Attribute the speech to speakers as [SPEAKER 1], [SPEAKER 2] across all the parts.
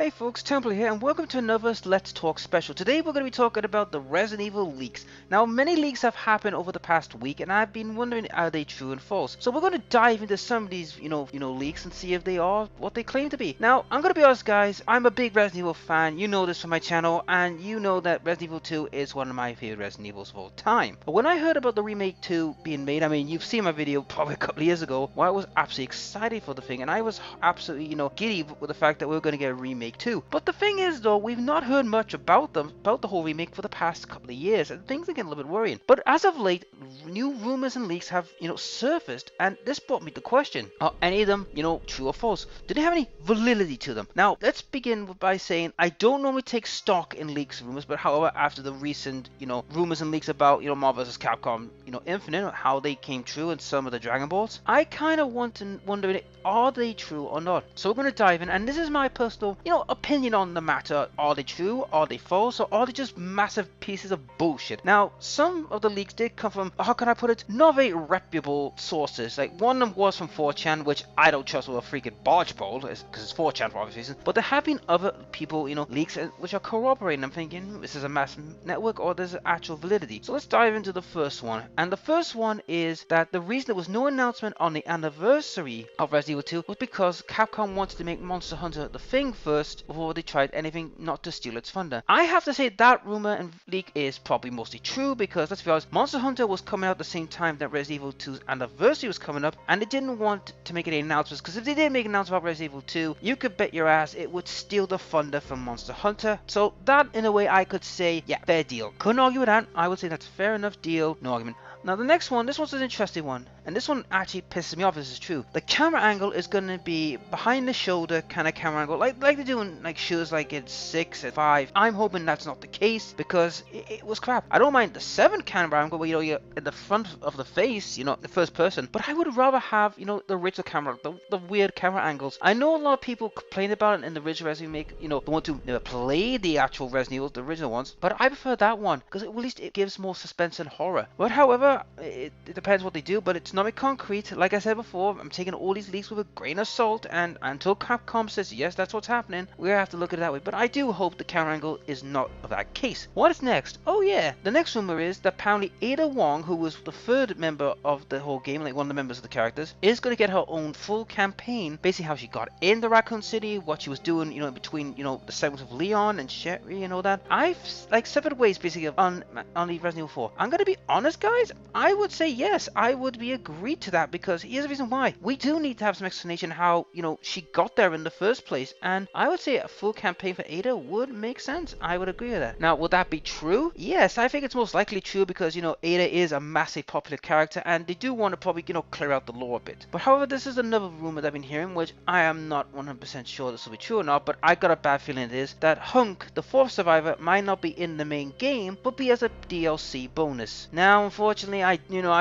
[SPEAKER 1] Hi folks, Temple here and welcome to another Let's Talk special. Today we're going to be talking about the Resident Evil leaks. Now many leaks have happened over the past week and I've been wondering, are they true and false? So we're going to dive into some of these, leaks and see if they are what they claim to be. Now I'm going to be honest guys, I'm a big Resident Evil fan, you know this from my channel, and you know that Resident Evil 2 is one of my favorite Resident Evils of all time. But when I heard about the remake 2 being made, I mean you've seen my video probably a couple of years ago where I was absolutely excited for the thing and I was absolutely, giddy with the fact that we were going to get a remake too. But the thing is though, we've not heard much about the whole remake for the past couple of years and things are getting a little bit worrying. But as of late, new rumors and leaks have, surfaced, and this brought me to question, are any of them, true or false? Do they have any validity to them? Now, let's begin by saying I don't normally take stock in leaks and rumors, but however, after the recent, rumors and leaks about, Marvel vs. Capcom, Infinite, how they came true and some of the Dragon Balls, I kind of wonder, are they true or not? So we're going to dive in, and this is my personal, opinion on the matter. Are they true? Are they false? Or are they just massive pieces of bullshit? Now, some of the leaks did come from, how can I put it, not very reputable sources. Like, one of them was from 4chan, which I don't trust with a freaking barge pole, because it's 4chan for obvious reasons. But there have been other people, leaks, which are corroborating. I'm thinking, this is a mass network or there's actual validity. So let's dive into the first one. And the first one is that the reason there was no announcement on the anniversary of Resident Evil 2 was because Capcom wanted to make Monster Hunter the thing first before they tried anything not to steal its thunder. I have to say that rumor and leak is probably mostly true because, let's be honest, Monster Hunter was coming out at the same time that Resident Evil 2's anniversary was coming up, and they didn't want to make any announcements, because if they did make an announcement about Resident Evil 2, you could bet your ass it would steal the thunder from Monster Hunter. So that, in a way, I could say, yeah, fair deal. Couldn't argue with that. I would say that's fair enough deal, no argument. Now the next one, this one's an interesting one, and this one actually pisses me off. This is true. The camera angle is going to be behind the shoulder kind of camera angle, like they do in like shows like it's 6 and 5. I'm hoping that's not the case because it was crap. I don't mind the 7 camera angle where you're in the front of the face, the first person, but I would rather have the original camera, the weird camera angles. I know a lot of people complain about it in the original Resident Evil, the one to never play the actual Resident Evil, the original ones, but I prefer that one because at least it gives more suspense and horror. But however, it depends what they do, but it's not a concrete. Like I said before, I'm taking all these leaks with a grain of salt, and until Capcom says yes, that's what's happening, we have to look at it that way. But I do hope the camera angle is not of that case. What is next? Oh yeah, the next rumor is that apparently Ada Wong, who was the third member of the whole game, like one of the members of the characters, is going to get her own full campaign, basically how she got into Raccoon City, what she was doing, in between, the segments of Leon and Sherry and all that. I've like severed ways basically on the Resident Evil 4. I'm going to be honest guys, I would say yes, I would be agreed to that, because here's the reason why. We do need to have some explanation how, she got there in the first place, and I would say a full campaign for Ada would make sense. I would agree with that. Now, would that be true? Yes, I think it's most likely true because, Ada is a massive popular character, and they do want to probably, clear out the lore a bit. But however, this is another rumor that I've been hearing, which I am not 100% sure this will be true or not, but I got a bad feeling it is, that Hunk, the fourth survivor, might not be in the main game, but be as a DLC bonus. Now, unfortunately, I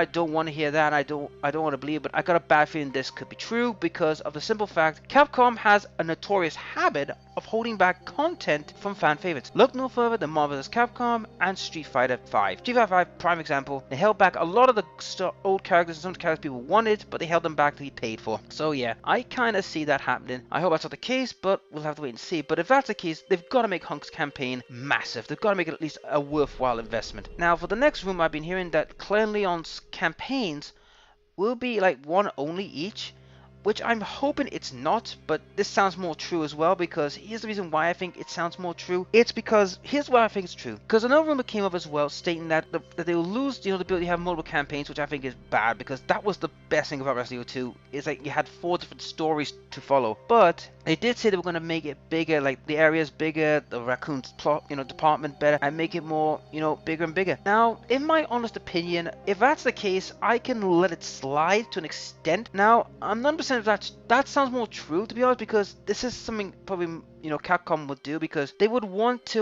[SPEAKER 1] don't want to hear that. I don't want to believe it, but I got a bad feeling this could be true because of the simple fact Capcom has a notorious habit of holding back content from fan favorites. Look no further than Marvel vs. Capcom and Street Fighter V. Street Fighter 5, prime example. They held back a lot of the old characters and some characters people wanted, but they held them back to be paid for. So yeah, I kind of see that happening. I hope that's not the case, but we'll have to wait and see. But if that's the case, they've got to make Hunk's campaign massive. They've got to make it at least a worthwhile investment. Now, for the next rumor, I've been hearing that Claire and Leon's campaigns will be like one only each, which I'm hoping it's not, but this sounds more true as well, because here's the reason why I think it sounds more true. It's because, here's why I think it's true. Because another rumor came up as well, stating that they will lose, the ability to have multiple campaigns, which I think is bad, because that was the best thing about Resident Evil 2, is like you had 4 different stories to follow. But they did say they were going to make it bigger, like the areas bigger, the raccoon's plot, department better, and make it more, bigger and bigger. Now, in my honest opinion, if that's the case, I can let it slide to an extent. Now, I'm not percent that sounds more true, to be honest, because this is something probably Capcom would do, because they would want to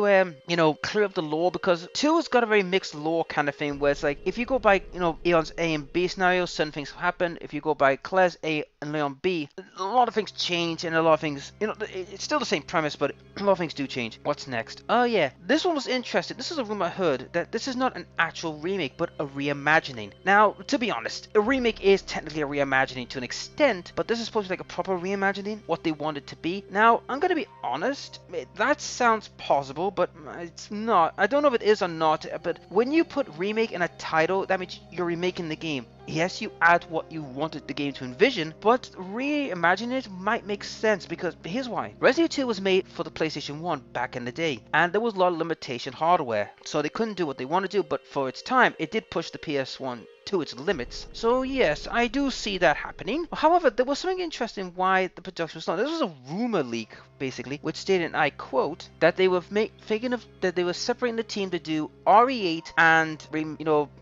[SPEAKER 1] clear up the lore, because 2 has got a very mixed lore kind of thing, where it's like if you go by Eon's A and B scenario, certain things happen. If you go by Claire's A and Leon B, a lot of things change, and a lot of things, it's still the same premise, but a lot of things do change. What's next? Oh yeah, this one was interesting. This is a rumor I heard that this is not an actual remake, but a reimagining. Now, to be honest, a remake is technically a reimagining to an extent, but this is supposed to be like a proper reimagining, what they want it to be. Now, I'm gonna be honest, honest, that sounds possible, but it's not. I don't know if it is or not, but when you put remake in a title, that means you're remaking the game. Yes, you add what you wanted the game to envision, but reimagining it might make sense because here's why. Resident Evil 2 was made for the PlayStation 1 back in the day, and there was a lot of limitation hardware, so they couldn't do what they wanted to do, but for its time, it did push the PS1 to its limits. So yes, I do see that happening. However, there was something interesting why the production was not. This was a rumor leak, basically, which stated, and I quote, that they were that they were separating the team to do RE8 and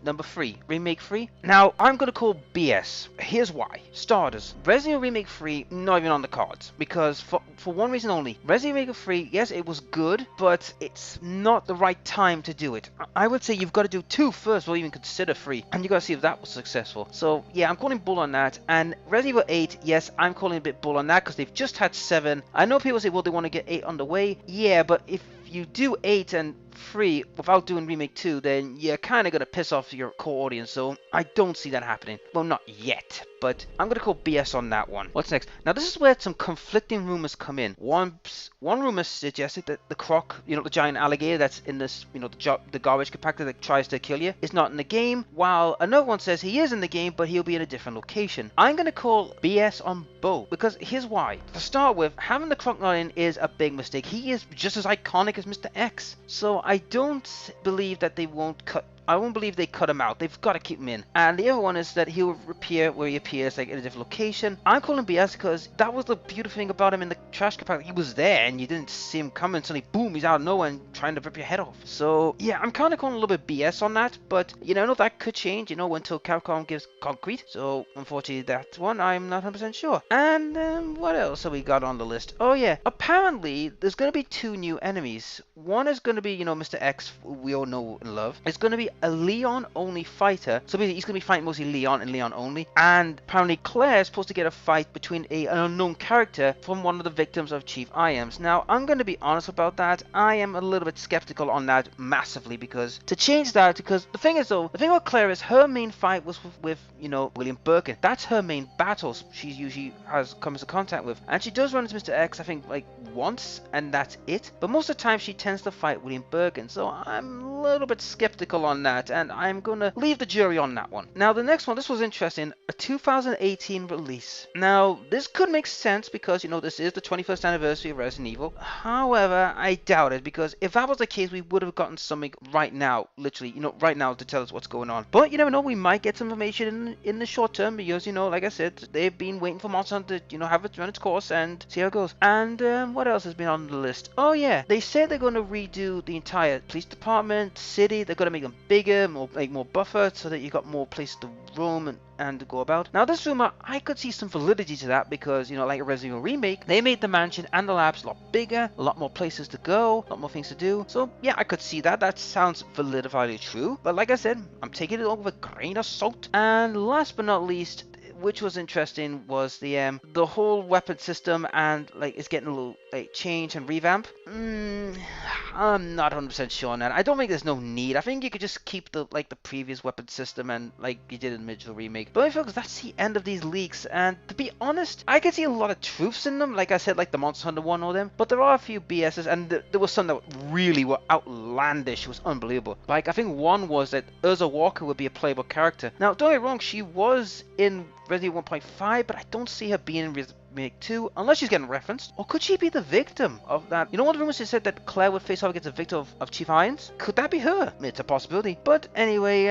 [SPEAKER 1] number 3, Remake 3. Now, I'm gonna call BS. Here's why. Starters, Resident Evil Remake 3 not even on the cards, because for one reason only. Resident Evil 3, yes, it was good, but it's not the right time to do it. I would say you've got to do 2 first before you even consider 3, and you got to see if that was successful. So yeah, I'm calling bull on that. And Resident Evil 8, yes, I'm calling a bit bull on that because they've just had 7. I know people say, well, they want to get 8 on the way. Yeah, but if you do 8 and 3 without doing remake 2, then you're kind of going to piss off your core audience. So I don't see that happening. Well, not yet, but I'm going to call BS on that one. What's next? Now, this is where some conflicting rumors come in. One rumor suggested that the croc, the giant alligator that's in this, the garbage compactor that tries to kill you, is not in the game, while another one says he is in the game, but he'll be in a different location. I'm going to call BS on both, because here's why. To start with, having the croc not in is a big mistake. He is just as iconic as Mr. X. So I don't believe that they won't cut. I won't believe they cut him out. They've got to keep him in. And the other one is that he'll appear where he appears, like in a different location. I'm calling BS because that was the beautiful thing about him in the trash compactor. He was there and you didn't see him coming. Suddenly, boom, he's out of nowhere and trying to rip your head off. So yeah, I'm kind of calling a little bit BS on that. But that could change, until Capcom gives concrete. So unfortunately, that one I'm not 100% sure. And what else have we got on the list? Oh yeah, apparently there's going to be 2 new enemies. One is going to be, Mr. X, we all know and love. It's going to be a Leon only fighter, so basically he's going to be fighting mostly Leon and Leon only, and apparently Claire is supposed to get a fight between an unknown character from one of the victims of Chief IAMS. Now I'm going to be honest about that, I am a little bit skeptical on that massively, because to change that, because the thing about Claire is her main fight was with William Birkin. That's her main battles she usually comes into contact with, and she does run into Mr. X I think like once, and that's it, but most of the time she tends to fight William Birkin, so I'm a little bit skeptical on that, and I'm gonna leave the jury on that one. Now the next one, this was interesting, a 2018 release. Now this could make sense because this is the 21st anniversary of Resident Evil. However, I doubt it, because if that was the case, we would have gotten something right now, literally, right now, to tell us what's going on. But you never know, we might get some information in the short term, because like I said, they've been waiting for Monster Hunter to have it run its course and see how it goes. And what else has been on the list? Oh yeah, they said they're going to redo the entire police department, city. They're going to make them bigger, more buffer, so that you got more places to roam and to go about. Now this rumor, I could see some validity to that, because like a Resident Evil remake, they made the mansion and the labs a lot bigger, a lot more places to go, a lot more things to do. So yeah, I could see that. That sounds validifiably true. But like I said, I'm taking it all with a grain of salt. And last but not least, which was interesting, was the whole weapon system, and it's getting a little change and revamp. I'm not 100% sure on that. I don't think there's no need. I think you could just keep the previous weapon system and like you did in the original remake. But folks, that's the end of these leaks, and to be honest, I could see a lot of truths in them, like I said, like the Monster Hunter one or them, but there are a few BSs, and there was some that really were outlandish. It was unbelievable. Like I think one was that Urza Walker would be a playable character. Now don't get me wrong, she was in Resident Evil 1.5, but I don't see her being in Remake 2 unless she's getting referenced. Or could she be the victim of that? One of the rumors said that Claire would face off against a victim of Chief Irons. Could that be her? It's a possibility. But anyway,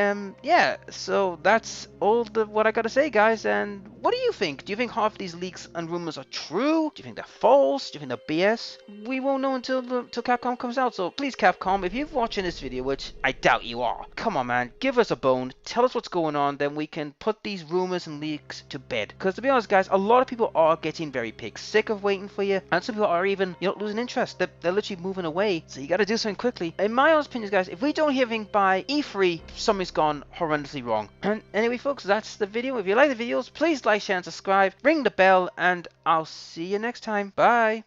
[SPEAKER 1] yeah, so that's all what I gotta say, guys. And what do you think? Do you think half of these leaks and rumors are true? Do you think they're false? Do you think they're BS? We won't know until Capcom comes out. So please, Capcom, if you're watching this video, which I doubt you are, come on, man, give us a bone. Tell us what's going on. Then we can put these rumors and leaks to bed. Because to be honest, guys, a lot of people are getting very pig sick of waiting for you, and some people are even losing interest. They're literally moving away, so you got to do something quickly. In my honest opinion, guys, if we don't hear anything by E3, something's gone horrendously wrong. And anyway, folks, that's the video. If you like the videos, please like, share, and subscribe, ring the bell, and I'll see you next time. Bye.